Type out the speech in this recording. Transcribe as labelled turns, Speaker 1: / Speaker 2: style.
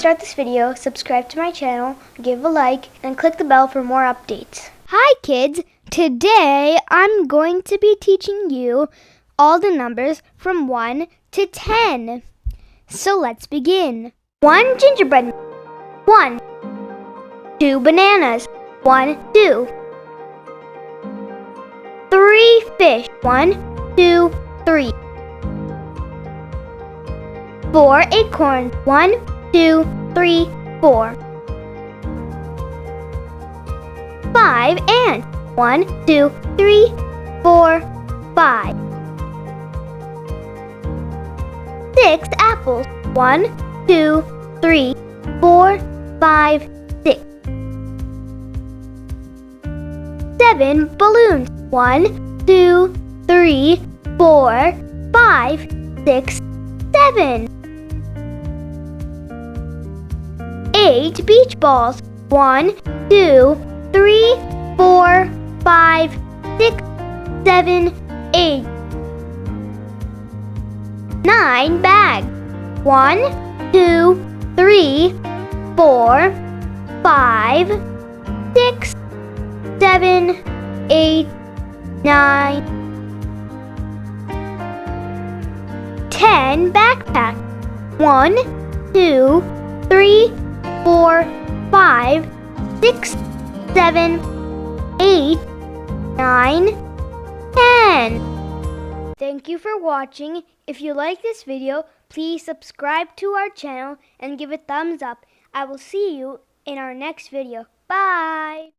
Speaker 1: start this video, subscribe to my channel, give a like, and click the bell for more updates. Hi kids! Today I'm going to be teaching you all the numbers from 1 to 10. So let's begin. 1 gingerbread, 1. 2 bananas, 1, 2. 3 fish, 1, 2, 3. 4 acorns, 1, 2, 3, 4. 5 ants, 1, 2, 3, 4, 5. 6 apples, 1, 2, 3, 4, 5, 6. 7 balloons, 1, 2, 3, 4, 5, 6, 7. 8 beach balls, 1, 2, 3, 4, 5, 6, 7, 8. 9 bags, 1, 2, 3, 4, 5, 6, 7, 8, 9. 10 backpacks, 1, 2, 3, 4, 5, 6, 7, 8, 9, 10. Thank you for watching. If you like this video, please subscribe to our channel and give a thumbs up. I will see you in our next video. Bye!